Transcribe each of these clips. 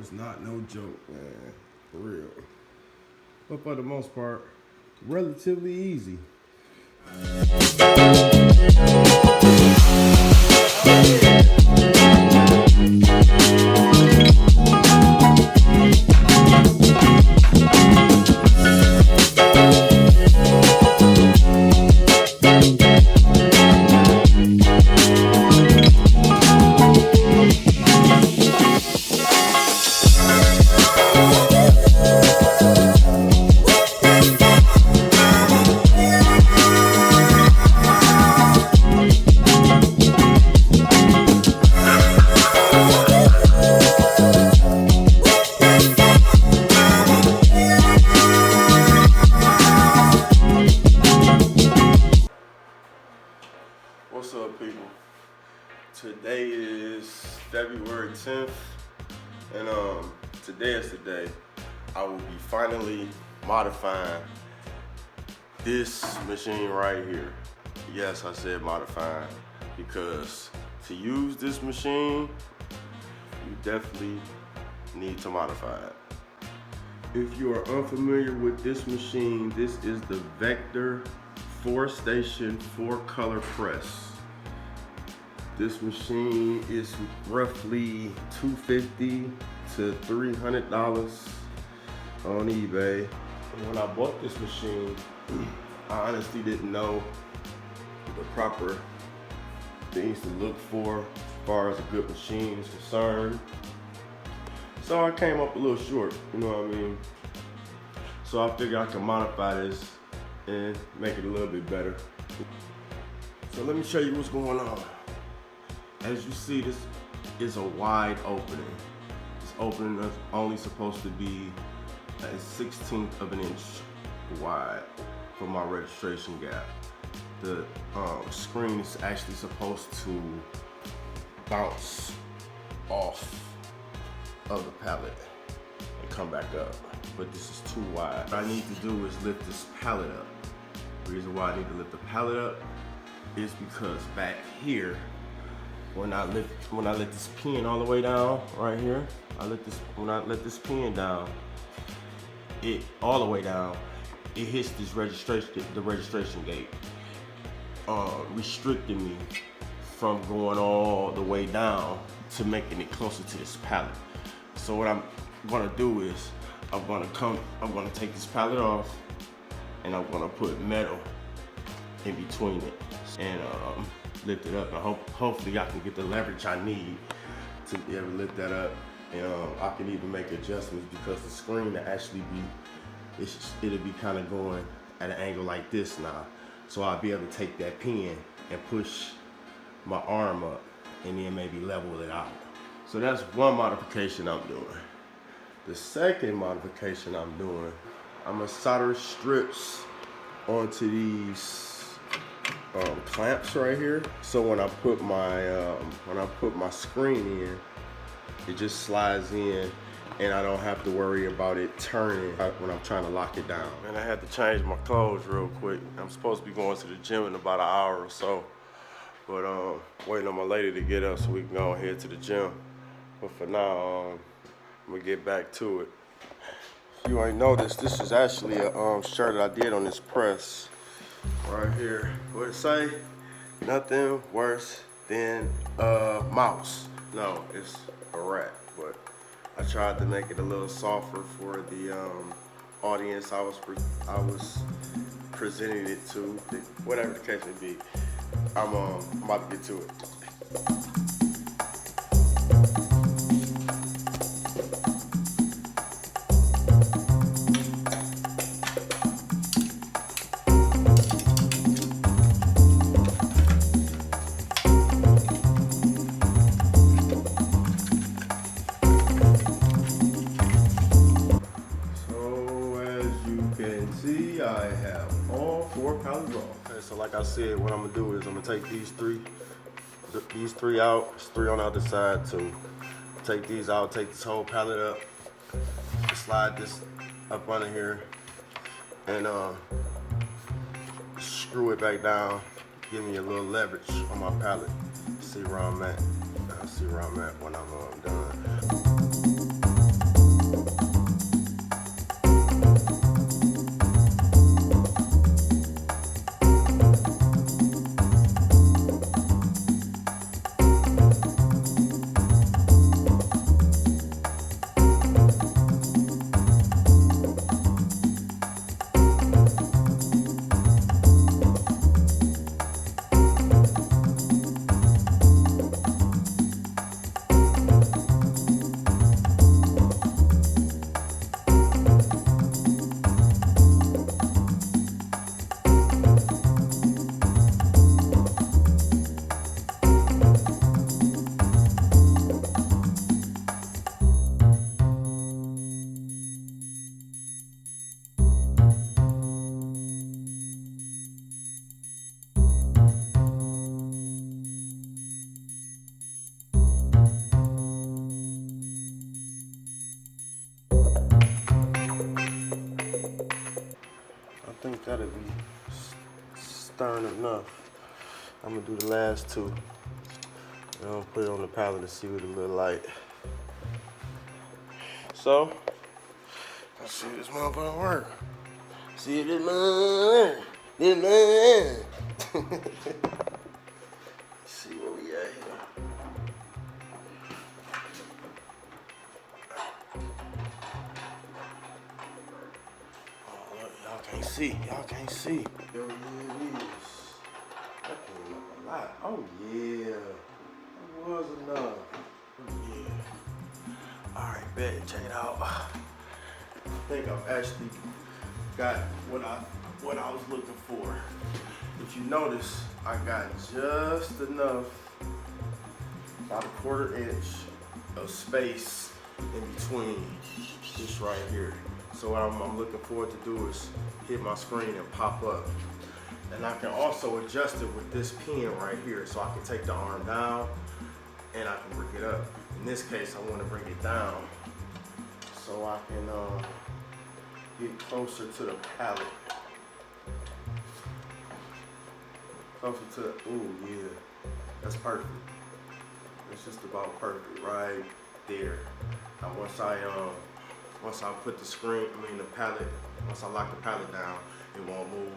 It's not no joke, man. For real. But for the most part, relatively easy. What's up, people? Today is February 10th, and today is the day I will be finally modifying this machine right here. Yes, I said modifying, because to use this machine, you definitely need to modify it. If you are unfamiliar with this machine, this is the Vevor 4-station 4-color press. This machine is roughly $250 to $300 on eBay. And when I bought this machine, I honestly didn't know the proper things to look for as far as a good machine is concerned. So I came up a little short, you know what I mean? So I figured I could modify this and make it a little bit better. So let me show you what's going on. As you see, this is a wide opening. This opening is only supposed to be a 1/16 of an inch wide for my registration gap. The screen is actually supposed to bounce off of the pallet and come back up, but this is too wide. What I need to do is lift this pallet up. The reason why I need to lift the pallet up is because back here, when I let this pin all the way down right here, when I let this pin down, it all the way down, it hits this the registration gate, restricting me from going all the way down to making it closer to this pallet. So what I'm gonna do is I'm gonna take this pallet off, and I'm gonna put metal in between it and lift it up, and hopefully I can get the leverage I need to be able to lift that up. And I can even make adjustments, because the screen will actually it'll be kind of going at an angle like this now. So I'll be able to take that pin and push my arm up and then maybe level it out. So that's one modification I'm doing. The second modification I'm doing, I'm gonna solder strips onto these clamps right here. So when I put my screen in, it just slides in, and I don't have to worry about it turning when I'm trying to lock it down. And I had to change my clothes real quick. I'm supposed to be going to the gym in about an hour or so, but waiting on my lady to get up so we can go ahead to the gym. But for now, I'm gonna get back to it. If you ain't noticed, this is actually a shirt that I did on this press right here. What it say? Nothing worse than a mouse. No, it's a rat, but I tried to make it a little softer for the audience I was presenting it to, whatever the case may be. I'm about to get to it. I have all 4 pallets off. Okay, so like I said, what I'm gonna do is I'm gonna take these three out. There's 3 on the other side too. Take these out, take this whole pallet up, slide this up under here, and screw it back down, give me a little leverage on my pallet. See where I'm at. I'll see where I'm at when I'm done. gotta be stern enough. I'm gonna do the last two. And I'm gonna put it on the palette to see what it look like. So, let's see if this motherfucker work. See if this motherfucker work. This motherfucker. See where we at here. Oh, look, y'all can't see. Y'all can't see. There it is. That came up a lot. Oh yeah. That was enough. Yeah. Alright, bet. Check it out. I think I've actually got what I was looking for. If you notice, I got just enough, about a 1/4 inch of space in between this right here. So what I'm looking forward to do is hit my screen and pop up. And I can also adjust it with this pin right here. So I can take the arm down and I can bring it up. In this case, I want to bring it down so I can get closer to the palette. Closer to the, ooh yeah, that's perfect. It's just about perfect right there. Now once I put the screen, the palette, once I lock the palette down, it won't move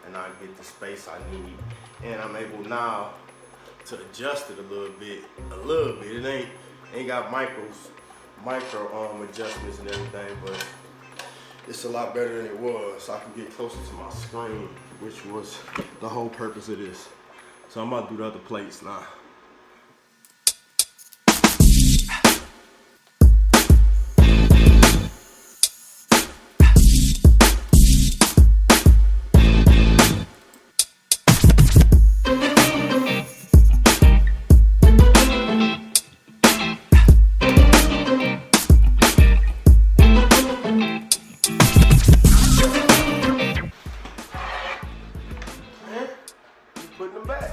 and I get the space I need. And I'm able now to adjust it a little bit. It ain't got micro adjustments and everything, but it's a lot better than it was. I can get closer to my screen, which was the whole purpose of this. So I'm about to do the other plates now. Putting them back.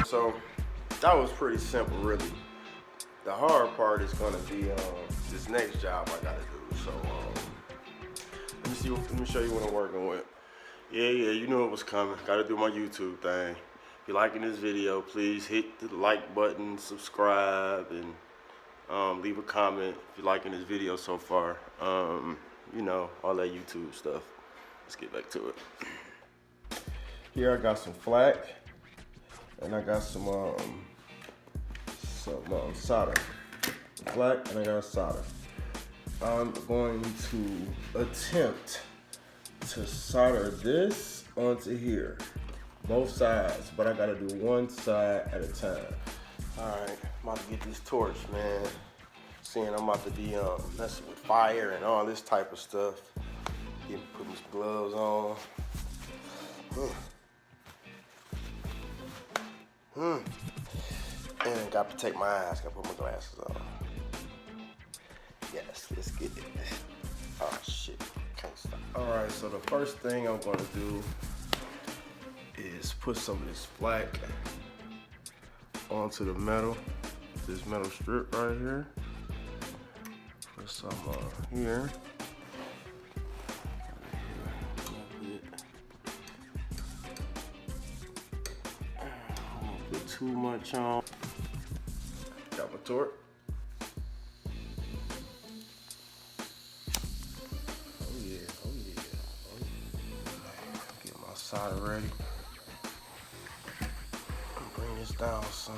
So that was pretty simple, really. The hard part is gonna be this next job I gotta do. So let me show you what I'm working with. Yeah, you knew it was coming. Gotta do my YouTube thing. If you're liking this video, please hit the like button, subscribe, and leave a comment if you're liking this video so far. You know, all that YouTube stuff. Let's get back to it. Here I got some flack, and I got some solder. Flack, and I got solder. I'm going to attempt to solder this onto here, both sides, but I gotta do one side at a time. All right, I'm about to get this torch, man. Seeing I'm about to be messing with fire and all this type of stuff. Putting these gloves on. And got to protect my eyes, gotta put my glasses on. Yes, let's get it. Oh shit. Alright, so the first thing I'm going to do is put some of this flack onto the metal, this metal strip right here. Put some here. I don't put too much on. Got my torch. Solder ready. Bring this down, son.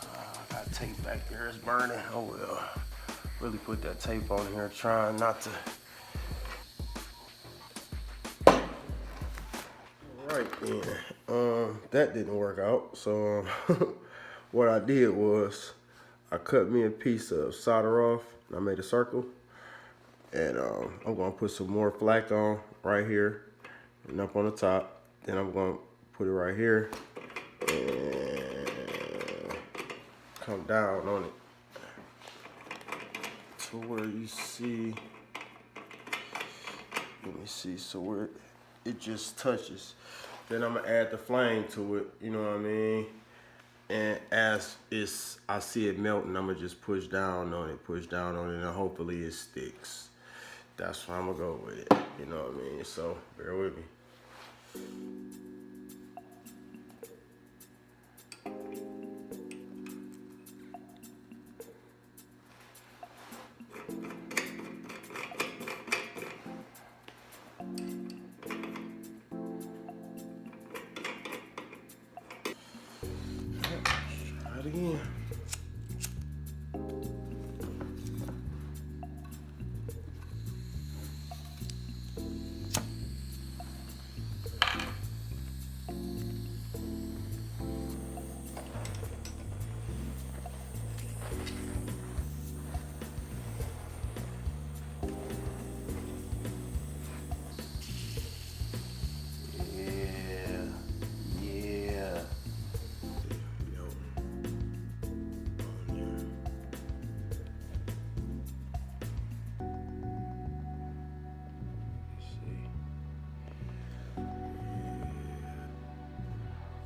I got tape back there. It's burning. Oh well. Really put that tape on here, trying not to. Alright then. That didn't work out. So what I did was I cut me a piece of solder off. And I made a circle. And I'm gonna put some more flack on right here and up on the top. Then I'm gonna put it right here and come down on it to where you see, let me see, so where it just touches. Then I'm gonna add the flame to it, you know what I mean? And as I see it melting, I'm gonna just push down on it, and hopefully it sticks. That's why I'm gonna go with it, you know what I mean? So bear with me. Try it again.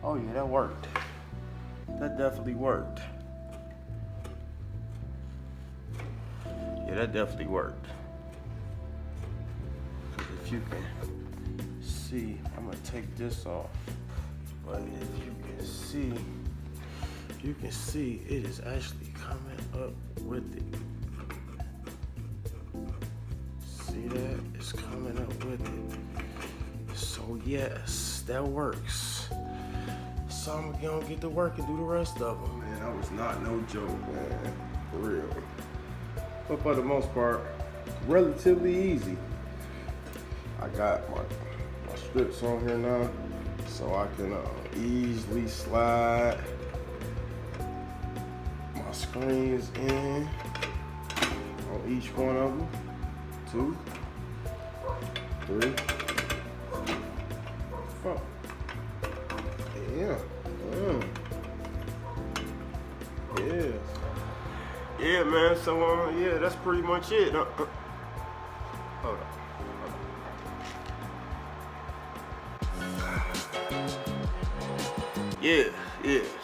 Oh yeah, that worked. That definitely worked. Yeah, that definitely worked. If you can see, I'm gonna take this off. But if you can see, it is actually coming up with it. See that? It's coming up with it. So yes, that works. So I'm gonna get to work and do the rest of them. Man, that was not no joke, man. For real. But for the most part, relatively easy. I got my strips on here now, so I can easily slide my screens in on each one of them. 2, 3, 4. Yeah. Yeah, man. So yeah, that's pretty much it. Hold on. Yeah.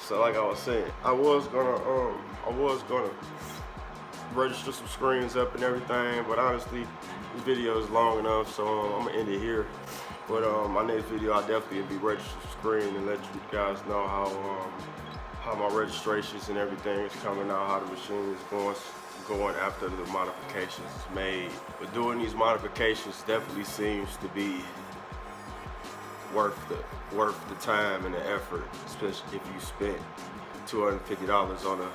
So like I was saying, I was gonna register some screens up and everything, but honestly, this video is long enough, so I'm gonna end it here. But my next video, I'll definitely be registering some screen and let you guys know how my registrations and everything is coming out, how the machine is going after the modifications is made. But doing these modifications definitely seems to be worth the time and the effort, especially if you spent $250 on a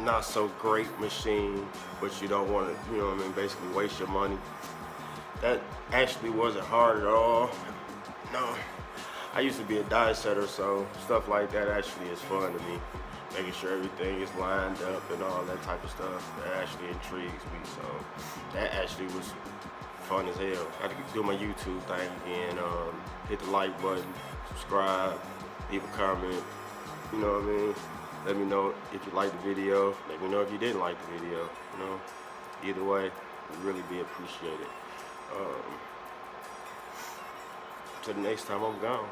not so great machine, but you don't want to, you know what I mean, basically waste your money. That actually wasn't hard at all. No, I used to be a die setter, so stuff like that actually is fun to me. Making sure everything is lined up and all that type of stuff, that actually intrigues me. So that actually was fun as hell. I had to do my YouTube thing again, hit the like button, subscribe, leave a comment, you know what I mean? Let me know if you liked the video, let me know if you didn't like the video, you know? Either way, it would really be appreciated. Till the next time I'm gone.